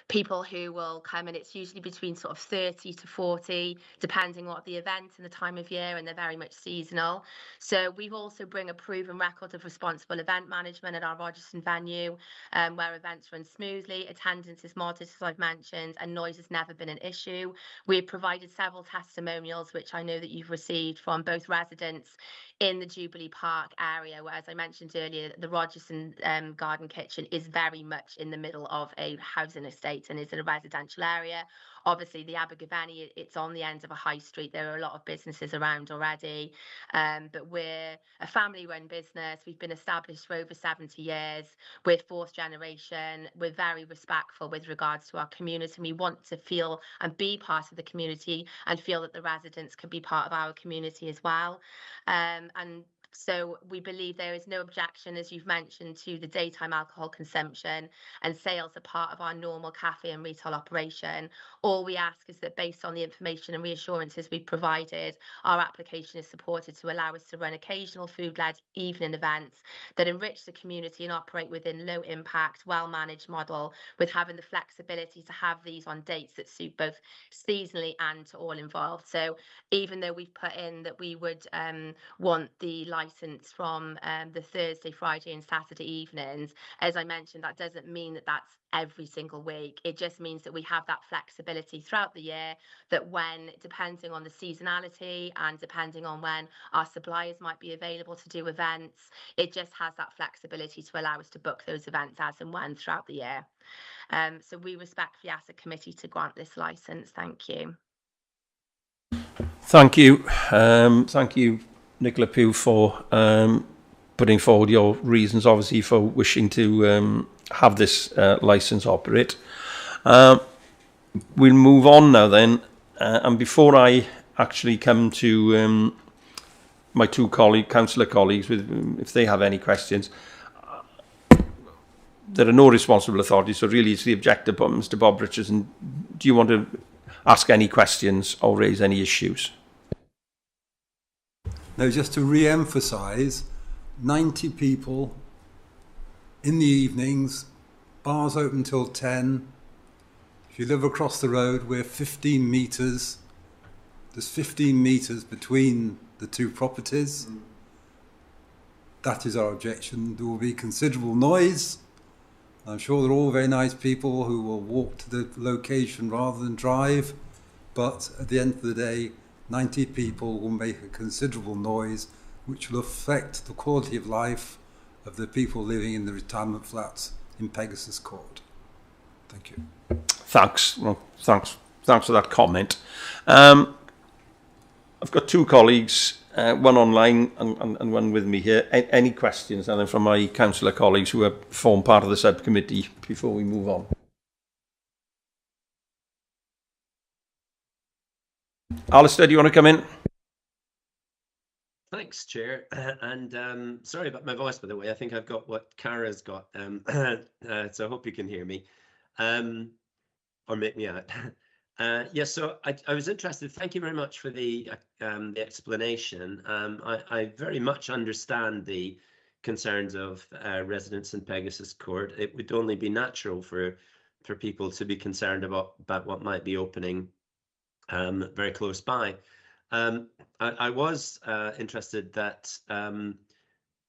people who will come, and it's usually between sort of 30 to 40, depending on the event and the time of year, and they're very much seasonal. So we've also bring a proven record of responsible event management at our Rogerson venue, where events run smoothly, attendance is modest, as I've mentioned, and noise has never been an issue. We've provided several testimonials, which I know that you've received from both residents in the Jubilee Park area, where, as I mentioned earlier, the Rogerson Garden Kitchen is very much in the middle of a housing estate and is in a residential area. Obviously, the Abergavenny, it's on the end of a high street. There are a lot of businesses around already, but we're a family-run business. We've been established for over 70 years. We're fourth generation. We're very respectful with regards to our community. And we want to feel and be part of the community and feel that the residents can be part of our community as well. And so we believe there is no objection, as you've mentioned, to the daytime alcohol consumption, and sales are part of our normal cafe and retail operation. All we ask is that, based on the information and reassurances we've provided, our application is supported to allow us to run occasional food-led evening events that enrich the community and operate within low impact, well-managed model, with having the flexibility to have these on dates that suit both seasonally and to all involved. So even though we've put in that we would want the license from the Thursday, Friday and Saturday evenings, as I mentioned, that doesn't mean that that's every single week. It just means that we have that flexibility throughout the year, that when, depending on the seasonality and depending on when our suppliers might be available to do events, it just has that flexibility to allow us to book those events as and when throughout the year. So we respectfully ask the committee to grant this licence. Thank you. Thank you. Thank you, Nicola Pugh, for putting forward your reasons, obviously, for wishing to have this licence operate. We'll move on now then. And before I actually come to my two councillor colleagues, if they have any questions, there are no responsible authorities, so really it's the objector, Mr. Bob Richardson. Do you want to ask any questions or raise any issues? No, just to re-emphasise, 90 people in the evenings, bars open till 10. If you live across the road, we're 15 metres. There's 15 metres between the two properties. That is our objection. There will be considerable noise. I'm sure they're all very nice people who will walk to the location rather than drive. But at the end of the day, 90 people will make a considerable noise, which will affect the quality of life of the people living in the retirement flats in Pegasus Court. Thank you. Thanks. Well, thanks for that comment. I've got two colleagues, one online and one with me here. Any questions, and then from my councillor colleagues who form part of the subcommittee before we move on? Alistair, do you want to come in? Thanks, Chair. And sorry about my voice, by the way. I think I've got what Cara's got, so I hope you can hear me or make me out. Yes, so I was interested. Thank you very much for the explanation. I very much understand the concerns of residents in Pegasus Court. It would only be natural for people to be concerned about what might be opening very close by. I was interested that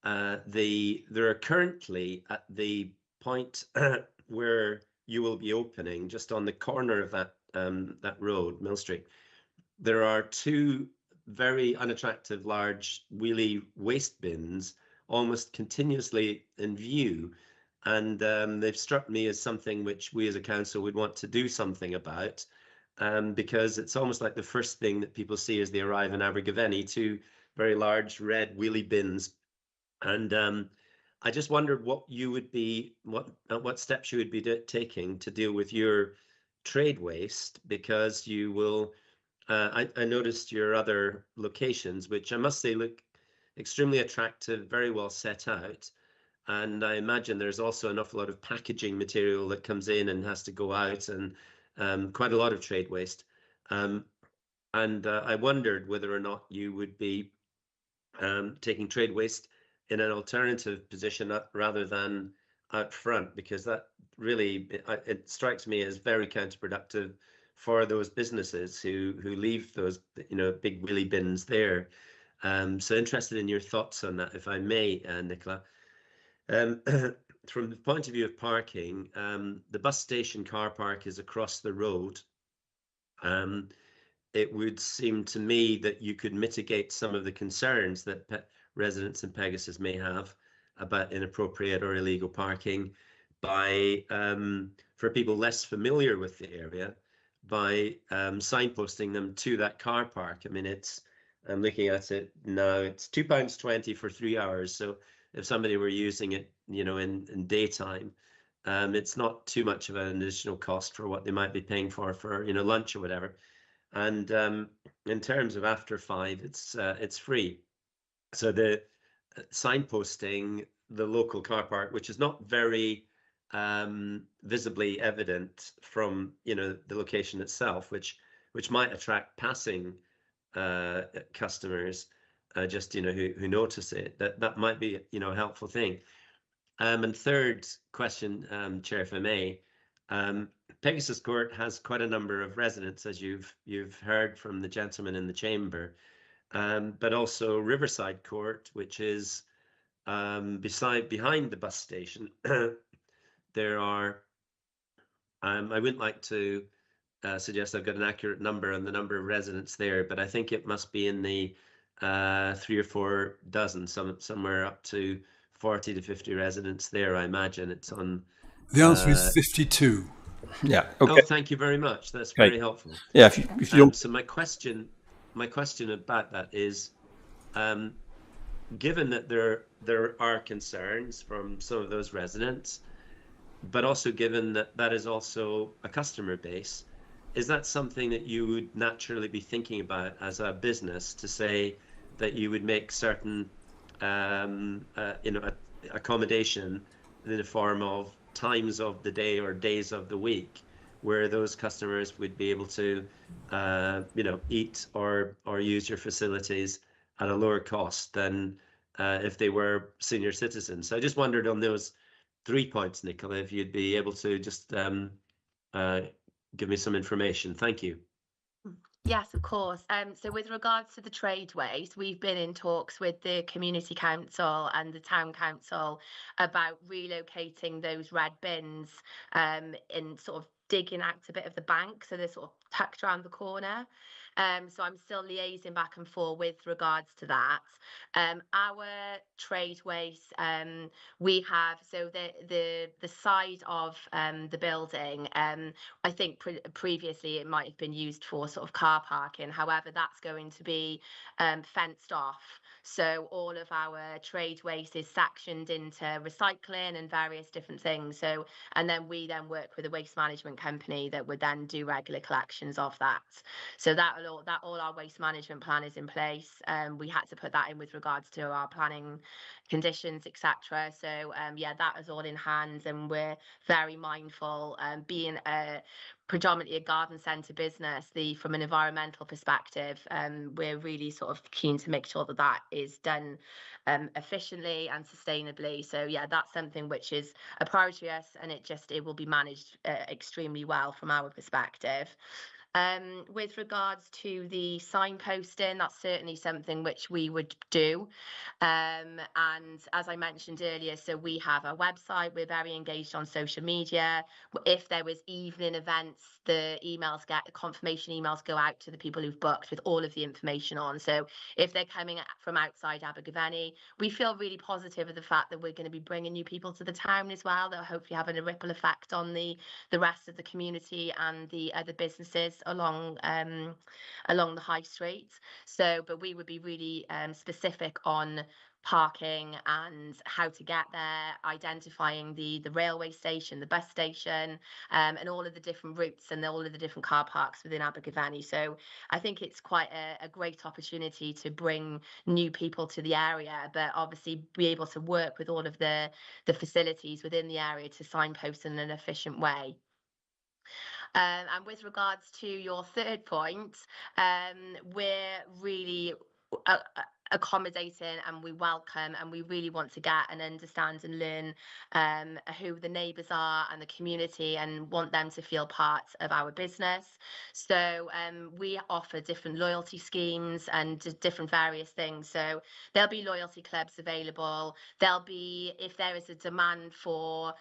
there are currently, at the point where you will be opening, just on the corner of that road, Mill Street, there are two very unattractive large wheelie waste bins almost continuously in view, and they've struck me as something which we as a council would want to do something about. Because it's almost like the first thing that people see as they arrive in Abergavenny, two very large red wheelie bins. And I just wondered what steps you would be taking to deal with your trade waste, because you will, I noticed your other locations, which I must say look extremely attractive, very well set out. And I imagine there's also an awful lot of packaging material that comes in and has to go out, and quite a lot of trade waste. And I wondered whether or not you would be taking trade waste in an alternative position rather than out front, because that really it strikes me as very counterproductive for those businesses who leave those big wheelie bins there. So interested in your thoughts on that, if I may, Nicola. From the point of view of parking, the bus station car park is across the road. It would seem to me that you could mitigate some of the concerns that residents in Pegasus may have about inappropriate or illegal parking by, for people less familiar with the area, by signposting them to that car park. I mean, I'm looking at it now, it's £2.20 for 3 hours. So if somebody were using it, in daytime, it's not too much of an additional cost for what they might be paying for lunch or whatever. And in terms of after 5, it's free. So the signposting the local car park, which is not very visibly evident from the location itself, which might attract passing customers, just who notice it, that might be a helpful thing. And third question, Chair, if I may, Pegasus Court has quite a number of residents, as you've heard from the gentleman in the chamber, but also Riverside Court, which is behind the bus station. There are, I wouldn't like to suggest I've got an accurate number on the number of residents there, but I think it must be in the 3 or 4 dozen, somewhere up to 40 to 50 residents there. I imagine it's on. The answer is 52. Yeah. Okay. Oh, thank you very much. That's very helpful. Yeah. If you don't. So my question about that is, given that there are concerns from some of those residents, but also given that that is also a customer base, is that something that you would naturally be thinking about as a business, to say that you would make certain accommodation in the form of times of the day or days of the week where those customers would be able to eat or use your facilities at a lower cost than if they were senior citizens? So I just wondered on those 3 points, Nicola, if you'd be able to just give me some information. Thank you. Yes, of course. So with regards to the tradeways, we've been in talks with the Community Council and the Town Council about relocating those red bins in sort of digging out a bit of the bank, so they're sort of tucked around the corner. So I'm still liaising back and forth with regards to that. Our tradeways, we have, so the side of the building, I think previously it might have been used for sort of car parking. However, that's going to be fenced off. So all of our tradeways is sectioned into recycling and various different things. So, and then we then work with a waste management company that would then do regular collections of that. So all our waste management plan is in place. We had to put that in with regards to our planning conditions, etc. So that is all in hand, and we're very mindful, being predominantly a garden centre business, from an environmental perspective, we're really sort of keen to make sure that that is done efficiently and sustainably. So that's something which is a priority to us, and it will be managed extremely well from our perspective. With regards to the signposting, that's certainly something which we would do. And as I mentioned earlier, so we have a website, we're very engaged on social media. If there was evening events, the confirmation emails go out to the people who've booked with all of the information on. So if they're coming from outside Abergavenny, we feel really positive of the fact that we're going to be bringing new people to the town as well, that are hopefully having a ripple effect on the rest of the community and the other businesses along the high street. So, but we would be really specific on parking and how to get there, identifying the railway station, the bus station, and all of the different routes and all of the different car parks within Abergavenny. So I think it's quite a great opportunity to bring new people to the area, but obviously be able to work with all of the facilities within the area to signpost in an efficient way. And with regards to your third point, we're really accommodating, and we welcome, and we really want to get and understand and learn who the neighbours are and the community, and want them to feel part of our business. So we offer different loyalty schemes and different various things. So there'll be loyalty clubs available. There'll be, if there is a demand for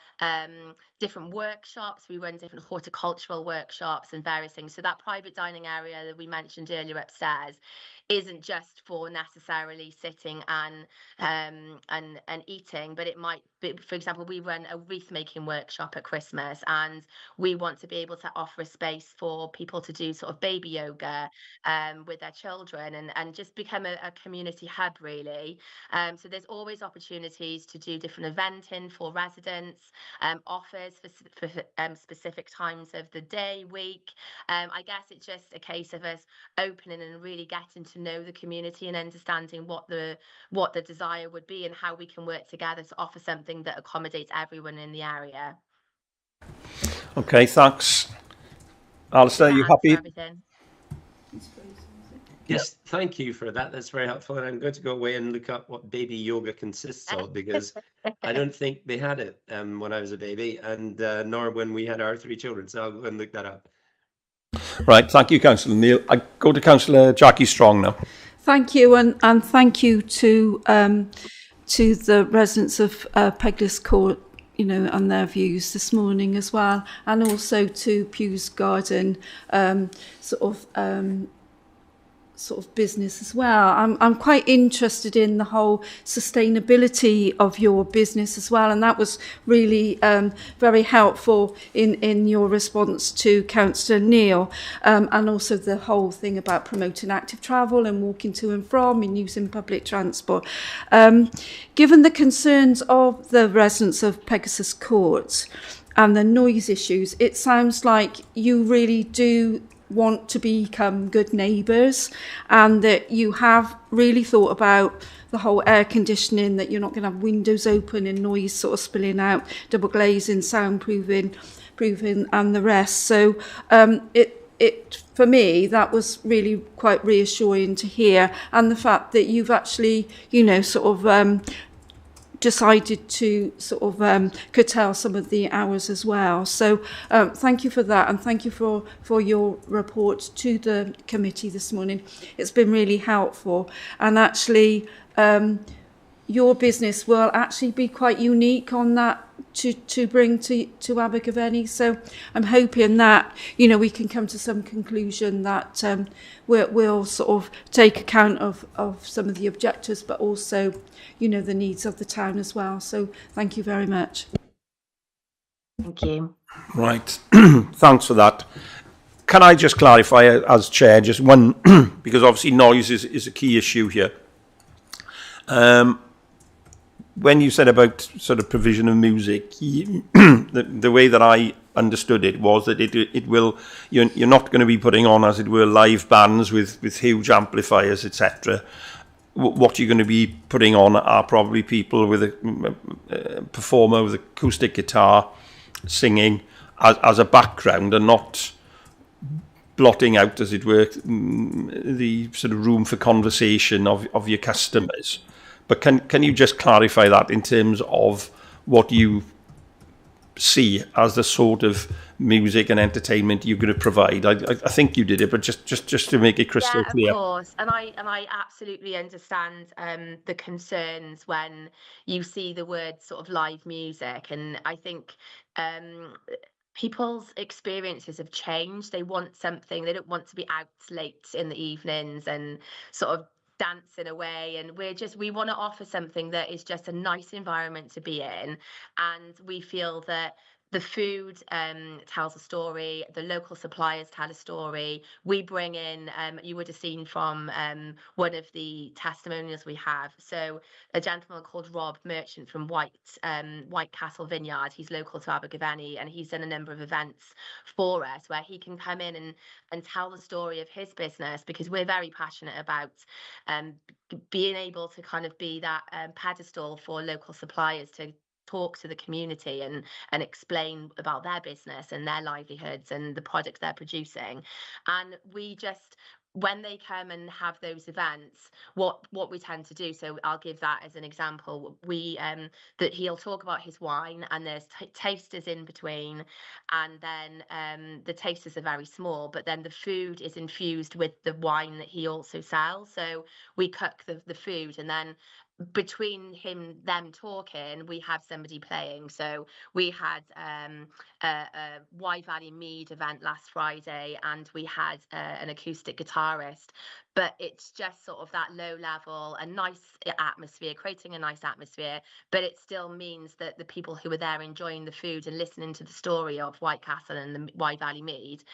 different workshops, we run different horticultural workshops and various things. So that private dining area that we mentioned earlier upstairs isn't just for necessarily sitting and eating, but it might be, for example, we run a wreath making workshop at Christmas, and we want to be able to offer a space for people to do sort of baby yoga with their children, and just become a community hub, really. So there's always opportunities to do different eventing for residents, offers for specific times of the day, week. I guess it's just a case of us opening and really getting to know the community and understanding what the desire would be, and how we can work together to offer something that accommodates everyone in the area. Okay, thanks. Alistair, are you happy? Everything. Yes, thank you for that. That's very helpful. And I'm going to go away and look up what baby yoga consists of, because I don't think they had it when I was a baby, and nor when we had our 3 children. So I'll go and look that up. Right, thank you, Councillor Neil. I go to Councillor Jackie Strong now. Thank you, and thank you to the residents of Peglis Court, you know, and their views this morning as well, and also to Pew's Garden sort of business as well. I'm quite interested in the whole sustainability of your business as well, and that was really very helpful in your response to Councillor Neil, and also the whole thing about promoting active travel and walking to and from and using public transport. Given the concerns of the residents of Pegasus Court and the noise issues, it sounds like you really do want to become good neighbours, and that you have really thought about the whole air conditioning, that you're not going to have windows open and noise sort of spilling out, double glazing, soundproofing, and the rest. So it for me, that was really quite reassuring to hear, and the fact that you've actually, you know, sort of decided to sort of curtail some of the hours as well. So thank you for that, and thank you for your report to the committee this morning. It's been really helpful, and actually your business will actually be quite unique on that to bring to Abergavenny. So I'm hoping that, you know, we can come to some conclusion that we'll sort of take account of some of the objectives, but also, you know, the needs of the town as well. So thank you very much. Thank you. Right, thanks for that. Can I just clarify as chair, just one, because obviously noise is a key issue here. When you said about sort of provision of music, the way that I understood it was that it will, you're not going to be putting on, as it were, live bands with huge amplifiers, etc. What you're going to be putting on are probably people with a performer with acoustic guitar singing as a background, and not blotting out, as it were, the sort of room for conversation of your customers. But can you just clarify that in terms of what you see as the sort of music and entertainment you're going to provide? I think you did it, but just to make it crystal clear. Yeah, of course, and I absolutely understand the concerns when you see the word sort of live music, and I think people's experiences have changed. They want something. They don't want to be out late in the evenings and sort of dancing away, and we want to offer something that is just a nice environment to be in, and we feel that the food tells a story, the local suppliers tell a story. We bring in, you would have seen from one of the testimonials we have, so a gentleman called Rob Merchant from White Castle Vineyard. He's local to Abergavenny, and he's done a number of events for us where he can come in and tell the story of his business, because we're very passionate about being able to kind of be that pedestal for local suppliers to talk to the community and explain about their business and their livelihoods and the products they're producing. And when they come and have those events, what we tend to do, so I'll give that as an example. We that he'll talk about his wine, and there's tasters in between, and then the tasters are very small, but then the food is infused with the wine that he also sells. So we cook the food, and then between them talking, we have somebody playing. So we had a Wye Valley Mead event last Friday, and we had an acoustic guitarist. But it's just sort of that low level, a nice atmosphere, creating a nice atmosphere. But it still means that the people who are there enjoying the food and listening to the story of White Castle and the Wye Valley Mead,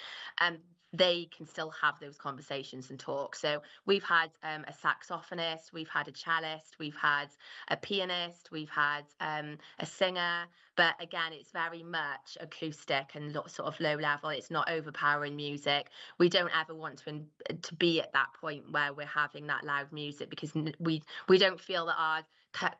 they can still have those conversations and talk. So we've had a saxophonist, we've had a cellist, we've had a pianist, we've had a singer. But again, it's very much acoustic and sort of low level. It's not overpowering music. We don't ever want to be at that point where we're having that loud music, because we don't feel that our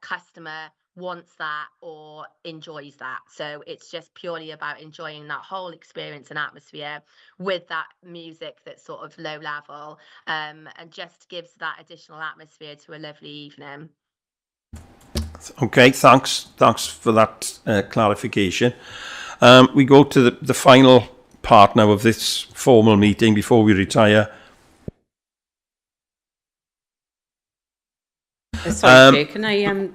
customer wants that or enjoys that. So it's just purely about enjoying that whole experience and atmosphere with that music that's sort of low level, and just gives that additional atmosphere to a lovely evening. Okay, thanks for that clarification. We go to the final part now of this formal meeting before we retire. Sorry, Chair, can I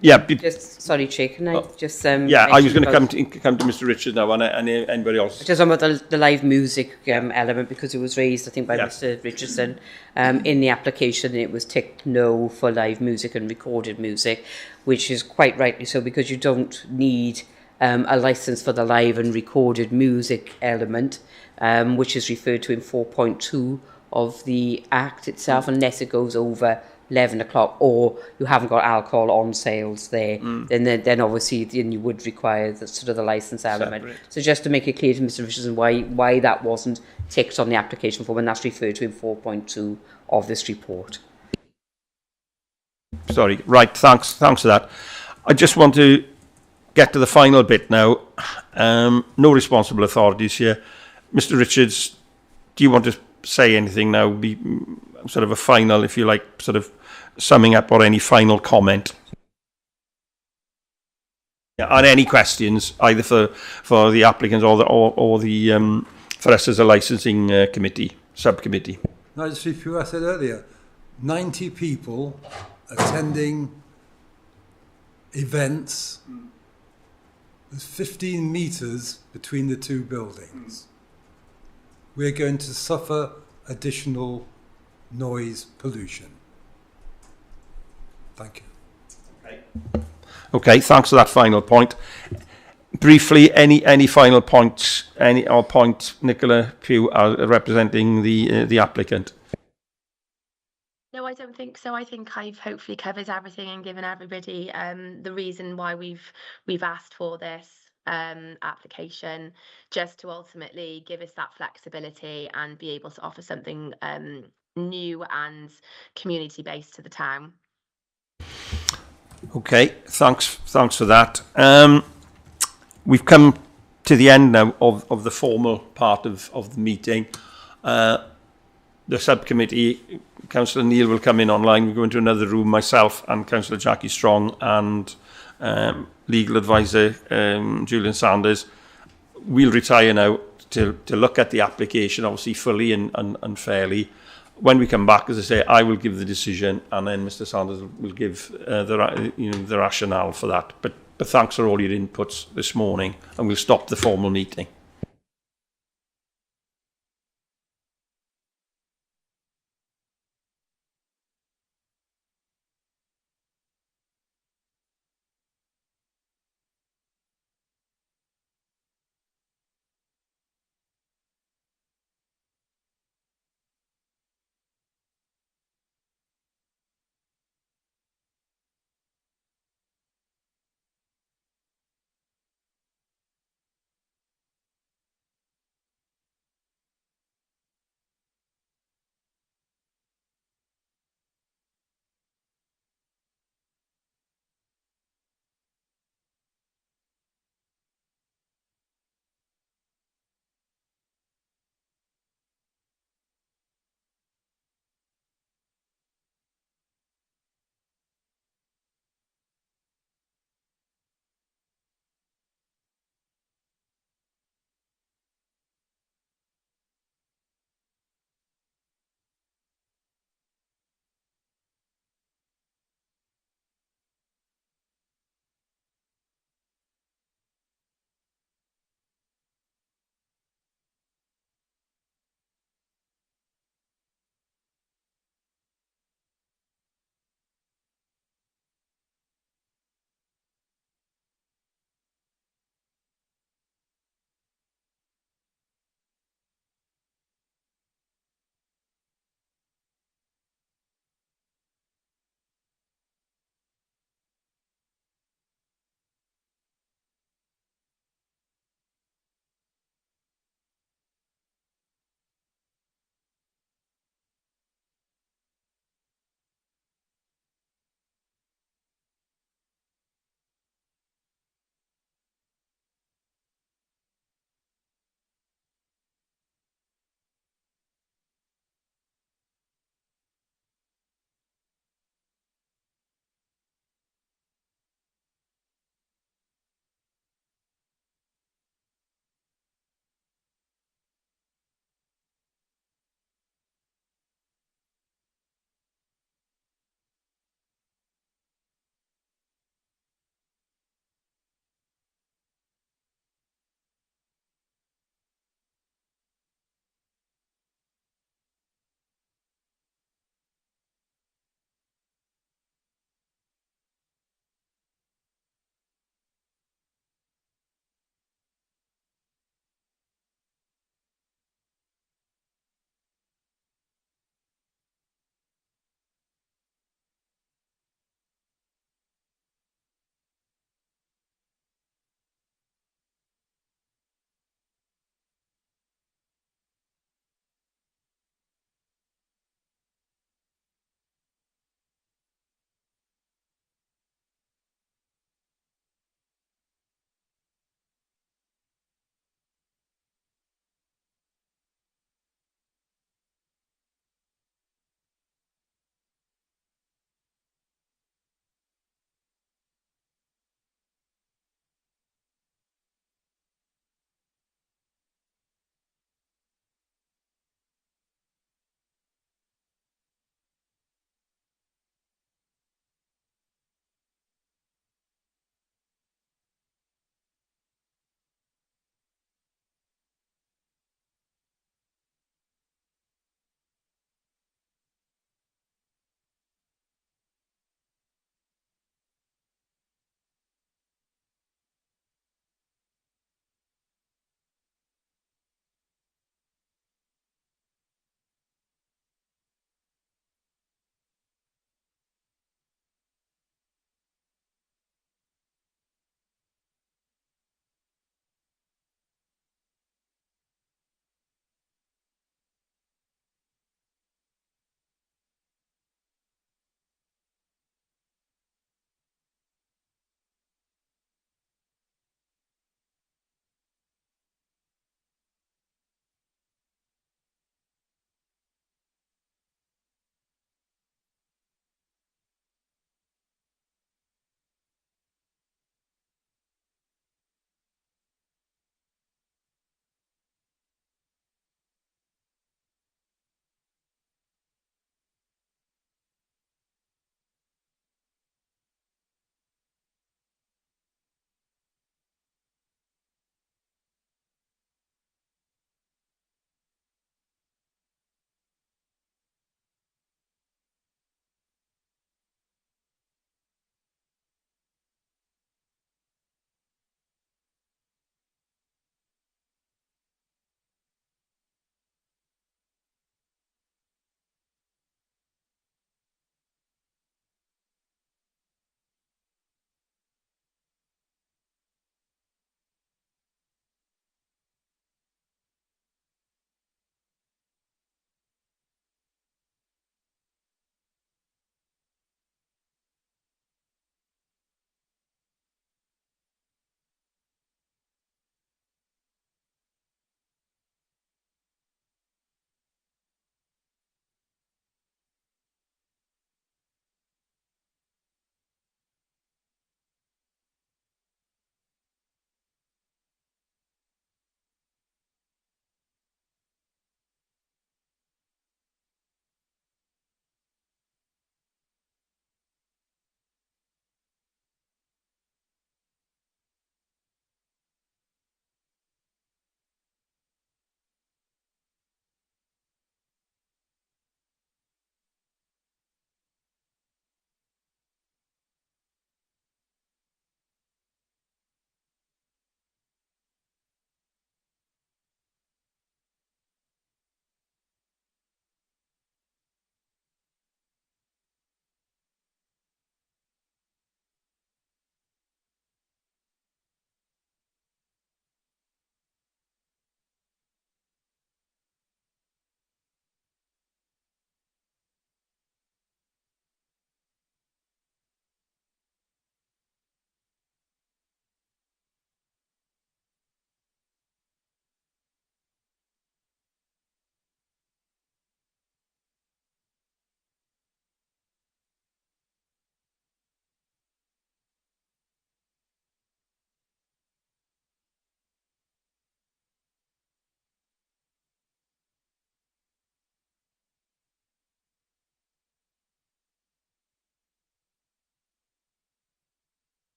sorry, Chair, can I just I was going to come to Mr. Richard now, and anybody else. Just about the live music element, because it was raised, I think, by Mr. Richardson in the application. It was ticked no for live music and recorded music, which is quite rightly so, because you don't need a license for the live and recorded music element, which is referred to in 4.2 of the Act itself, unless it goes over 11 o'clock or you haven't got alcohol on sales there, then obviously you would require the sort of the license element. Separate. So just to make it clear to Mr. Richardson why that wasn't ticked on the application form, and that's referred to in 4.2 of this report. Sorry, right, thanks for that. I just want to get to the final bit now. No responsible authorities here. Mr. Richards, do you want to say anything now? Be sort of a final, if you like, sort of summing up, or any final comment on any questions, either for the applicants or the for us as a licensing subcommittee. No, just repeat what I said earlier. 90 people attending events. There's 15 metres between the two buildings. We're going to suffer additional noise pollution. Thank you. Okay, thanks for that final point. Briefly, any final points? Point, Nicola Pugh, representing the applicant. No, I don't think so. I think I've hopefully covered everything and given everybody the reason why we've asked for this application, just to ultimately give us that flexibility and be able to offer something new and community-based to the town. Okay, thanks for that. We've come to the end now of the formal part of the meeting. The subcommittee, Councillor Neil will come in online. We'll go into another room, myself and Councillor Jackie Strong and legal advisor Julian Sanders. We'll retire now to look at the application, obviously fully and fairly. When we come back, as I say, I will give the decision, and then Mr. Sanders will give the rationale for that. But thanks for all your inputs this morning, and we'll stop the formal meeting.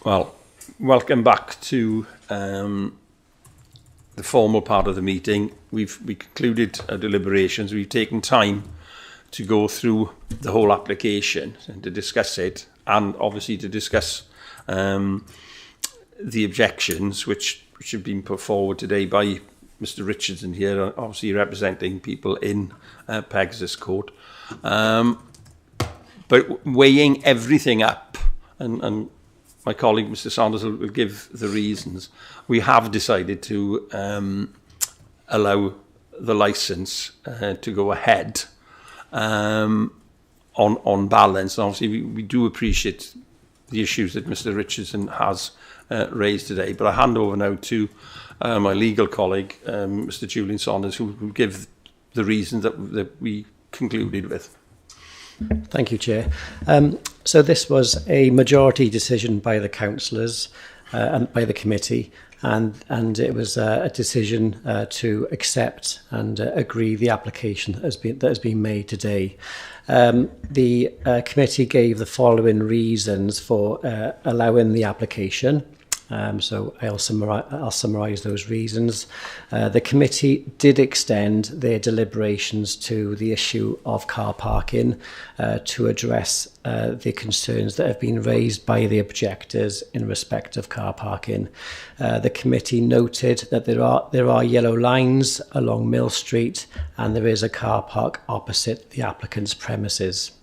Well, welcome back to the formal part of the meeting. We concluded our deliberations. We've taken time to go through the whole application and to discuss it, and obviously to discuss the objections which have been put forward today by Mr. Richardson here, obviously representing people in Pegasus Court. But weighing everything up, and my colleague Mr. Saunders will give the reasons, we have decided to allow the licence to go ahead on balance. And obviously we do appreciate the issues that Mr. Richardson has raised today. But I hand over now to my legal colleague, Mr. Julian Saunders, who will give the reasons that we concluded with. Thank you, Chair. So this was a majority decision by the councillors and by the committee, and it was a decision to accept and agree the application that has been made today. The committee gave the following reasons for allowing the application. So I'll summarise those reasons. The committee did extend their deliberations to the issue of car parking to address the concerns that have been raised by the objectors in respect of car parking. The committee noted that there are yellow lines along Mill Street, and there is a car park opposite the applicant's premises.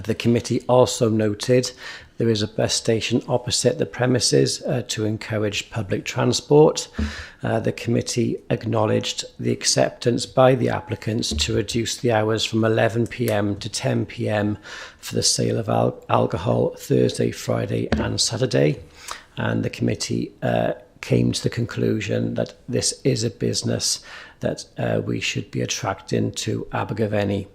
The committee also noted there is a bus station opposite the premises to encourage public transport. The committee acknowledged the acceptance by the applicants to reduce the hours from 11 p.m. to 10 p.m. for the sale of alcohol Thursday, Friday and Saturday. And the committee came to the conclusion that this is a business that we should be attracting to Abergavenny.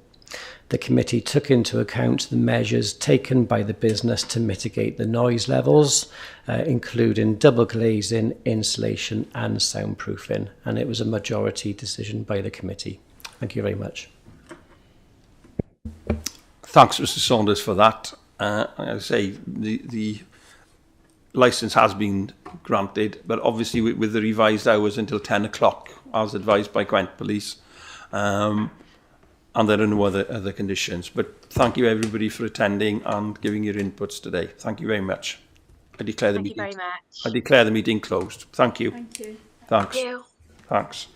The committee took into account the measures taken by the business to mitigate the noise levels, including double glazing, insulation and soundproofing, and it was a majority decision by the committee. Thank you very much. Thanks, Mr. Saunders, for that. I say the licence has been granted, but obviously with the revised hours until 10 o'clock, as advised by Gwent Police. And there are no other conditions. But thank you everybody for attending and giving your inputs today. Thank you very much. I declare the meeting. Thank you very much. I declare the meeting closed. Thank you. Thank you. Thanks. Thank you. Thanks.